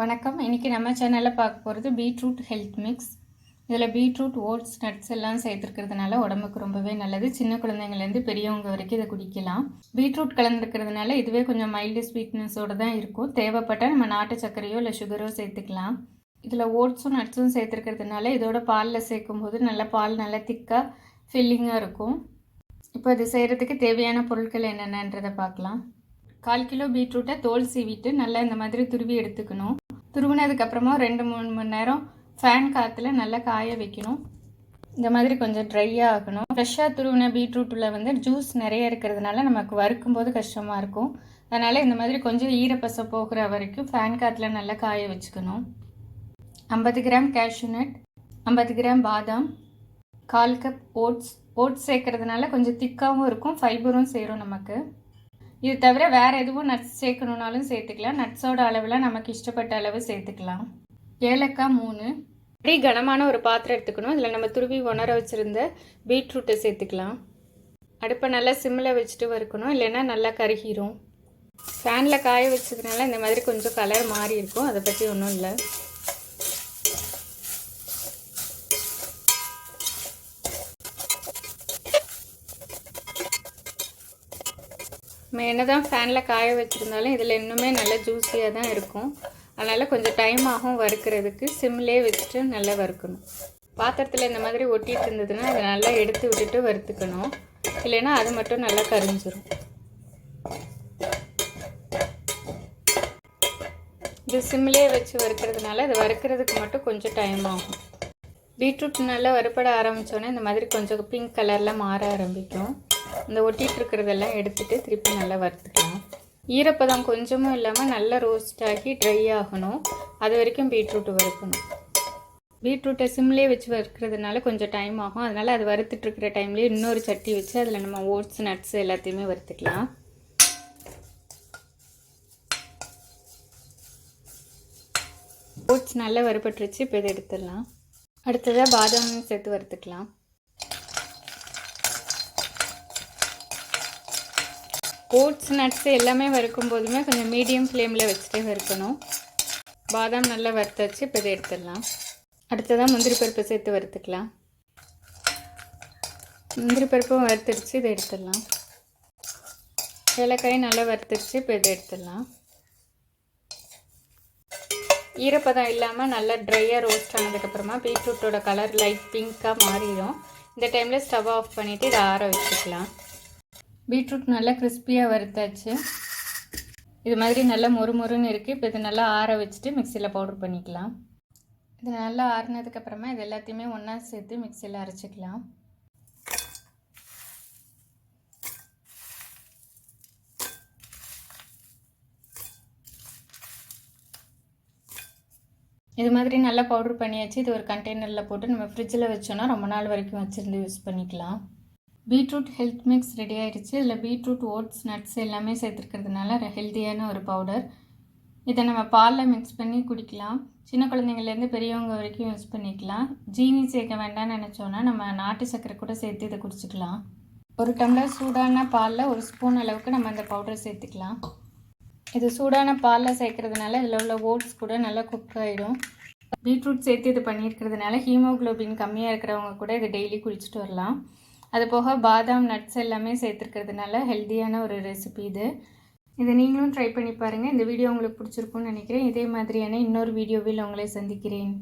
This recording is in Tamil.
வணக்கம். இன்றைக்கி நம்ம சேனலில் பார்க்க போகிறது பீட்ரூட் ஹெல்த் மிக்ஸ். இதில் பீட்ரூட், ஓட்ஸ், நட்ஸ் எல்லாம் சேர்த்துருக்கிறதுனால உடம்புக்கு ரொம்பவே நல்லது. சின்ன குழந்தைங்கள்லேருந்து பெரியவங்க வரைக்கும் இதை குடிக்கலாம். பீட்ரூட் கலந்துருக்கிறதுனால இதுவே கொஞ்சம் மைல்டு ஸ்வீட்னஸோடு தான் இருக்கும். தேவைப்பட்டால் நம்ம நாட்டு சர்க்கரையோ இல்லை சுகரோ சேர்த்துக்கலாம். இதில் ஓட்ஸும் நட்ஸும் சேர்த்துருக்கிறதுனால இதோட பாலில் சேர்க்கும்போது பால் நல்லா திக்காக ஃபில்லிங்காக இருக்கும். இப்போ இது செய்கிறதுக்கு தேவையான பொருட்கள் என்னென்னன்றதை பார்க்கலாம். 1/4 கிலோ பீட்ரூட்டை தோல் சீவிட்டு நல்லா இந்த மாதிரி துருவி எடுத்துக்கணும். துருவினதுக்கப்புறமா 2-3 மணி நேரம் ஃபேன் காற்றுல நல்லா காய வைக்கணும். இந்த மாதிரி கொஞ்சம் ட்ரையாக ஆகணும். ஃப்ரெஷ்ஷாக துருவின பீட்ரூட்டில் ஜூஸ் நிறைய இருக்கிறதுனால நமக்கு வறுக்கும்போது கஷ்டமாக இருக்கும். அதனால் இந்த மாதிரி கொஞ்சம் ஈரப்பசை போகிற வரைக்கும் ஃபேன் காற்றுல நல்லா காய வச்சுக்கணும். 50 கிராம் கேஷ்யூ நட், 50 கிராம் பாதாம், 1/4 கப் ஓட்ஸ் சேர்க்கறதுனால கொஞ்சம் திக்காகவும் இருக்கும், ஃபைபரும் சேரும் நமக்கு. இது தவிர வேறு எதுவும் நட்ஸ் சேர்க்கணுன்னாலும் சேர்த்துக்கலாம். நட்ஸோட அளவில் நமக்கு இஷ்டப்பட்ட அளவு சேர்த்துக்கலாம். ஏலக்காய் 3. அப்படி கனமான ஒரு பாத்திரம் எடுத்துக்கணும். இதில் நம்ம துருவி உணர வச்சுருந்த பீட்ரூட்டை சேர்த்துக்கலாம். அடுப்பை நல்லா சிம்மில் வச்சுட்டு வறுக்கணும், இல்லைன்னா நல்லா கருகிரும். ஃபேனில் காய வச்சதுனால இந்த மாதிரி கொஞ்சம் கலர் மாறி இருக்கும், அதை பற்றி ஒன்றும் இல்லை. என்னதான் ஃபேனில் காய வச்சுருந்தாலும் இதில் இன்னுமே நல்லா ஜூஸியாக தான் இருக்கும். அதனால் கொஞ்சம் டைம் ஆகும் வறுக்கிறதுக்கு. சிம்லே வச்சுட்டு நல்லா வறுக்கணும். பாத்திரத்தில் இந்த மாதிரி ஒட்டிகிட்டு இருந்ததுன்னா அதை நல்லா எடுத்து விட்டுட்டு வறுத்துக்கணும், இல்லைன்னா அது மட்டும் நல்லா கரிஞ்சிடும். இது சிம்லே வச்சு வறுக்கிறதுனால அது வறுக்கிறதுக்கு மட்டும் கொஞ்சம் டைம் ஆகும். பீட்ரூட் நல்லா வறுப்பட ஆரம்பித்தோன்னே இந்த மாதிரி கொஞ்சம் பிங்க் கலரில் மாற ஆரம்பிக்கும். இந்த ஒட்டிகிட்டு இருக்கிறதெல்லாம் எடுத்துகிட்டு திருப்பி நல்லா வறுத்துக்கலாம். ஈரப்பதம் கொஞ்சமும் இல்லாமல் நல்லா ரோஸ்ட் ஆகி ட்ரை ஆகணும். அது வரைக்கும் பீட்ரூட்டு வறுக்கணும். பீட்ரூட்டை சிம்லேயே வச்சு வறுக்கிறதுனால கொஞ்சம் டைம் ஆகும். அதனால் அது வறுத்துட்ருக்கிற டைம்லேயே இன்னொரு சட்டி வச்சு அதில் நம்ம ஓட்ஸ், நட்ஸ் எல்லாத்தையுமே வறுத்துக்கலாம். ஓட்ஸ் நல்லா வறுபட்டுருச்சு. இப்போ இதை எடுத்துடலாம். அடுத்ததாக பாதாம் சேர்த்து வறுத்துக்கலாம். ஓட்ஸ், நட்ஸ் எல்லாமே வறுக்கும் போதுமே கொஞ்சம் மீடியம் ஃப்ளேமில் வச்சுட்டே வறுக்கணும். பாதாம் நல்லா வறுத்தாச்சு. இப்போ இதை எடுத்துடலாம். அடுத்ததாக முந்திரி பருப்பு சேர்த்து வறுத்துக்கலாம். முந்திரி பருப்பும் வறுத்துருச்சு, இதை எடுத்துடலாம். ஏலக்காயும் நல்லா வறுத்துருச்சு. இப்போ இதை எடுத்துடலாம். ஈரப்பதம் இல்லாமல் நல்லா ட்ரையாக ரோஸ்ட் ஆனதுக்கப்புறமா பீட்ரூட்டோட கலர் லைட் பிங்க்காக மாறிடும். இந்த டைமில் ஸ்டவ் ஆஃப் பண்ணிவிட்டு இதை ஆற வச்சுக்கலாம். பீட்ரூட் நல்லா கிறிஸ்பியாக வறுத்தாச்சு. இது மாதிரி நல்லா மொறுமொறுன்னு இருக்குது. இப்போ இது நல்லா ஆற வச்சுட்டு மிக்சியில் பவுடர் பண்ணிக்கலாம். இது நல்லா ஆறினதுக்கப்புறமா இது எல்லாத்தையுமே ஒன்றா சேர்த்து மிக்சியில் அரைச்சிக்கலாம். இது மாதிரி நல்லா பவுடர் பண்ணியாச்சு. இது ஒரு கண்டெய்னரில் போட்டு நம்ம ஃப்ரிட்ஜில் வச்சோன்னா ரொம்ப நாள் வரைக்கும் வச்சுருந்து யூஸ் பண்ணிக்கலாம். பீட்ரூட் ஹெல்த் மிக்ஸ் ரெடி ஆகிடுச்சு. இதில் பீட்ரூட், ஓட்ஸ், நட்ஸ் எல்லாமே சேர்த்துருக்கிறதுனால ஹெல்த்தியான ஒரு பவுடர். இதை நம்ம பாலில் மிக்ஸ் பண்ணி குடிக்கலாம். சின்ன குழந்தைங்கள்லேருந்து பெரியவங்க வரைக்கும் யூஸ் பண்ணிக்கலாம். ஜீனி சேர்க்க வேண்டாம்னு நினச்சோன்னா நம்ம நாட்டு சர்க்கரை கூட சேர்த்து இதை குடிச்சிக்கலாம். ஒரு டம்ளர் சூடான பாலில் 1 ஸ்பூன் அளவுக்கு நம்ம அந்த பவுடரை சேர்த்துக்கலாம். இது சூடான பாலில் சேர்க்கறதுனால இதில் உள்ள ஓட்ஸ் கூட நல்லா குக் ஆகிடும். பீட்ரூட் சேர்த்து இது பண்ணியிருக்கிறதுனால ஹீமோக்ளோபின் கம்மியாக இருக்கிறவங்க கூட இதை டெய்லி குடிச்சிட்டு வரலாம். அது போக பாதாம், நட்ஸ் எல்லாமே சேர்த்துருக்கிறதுனால ஹெல்த்தியான ஒரு ரெசிபி இது. இதை நீங்களும் ட்ரை பண்ணி பாருங்கள். இந்த வீடியோ உங்களுக்கு பிடிச்சிருக்குன்னு நினைக்கிறேன். இதே மாதிரியான இன்னொரு வீடியோவில் உங்களை சந்திக்கிறேன்.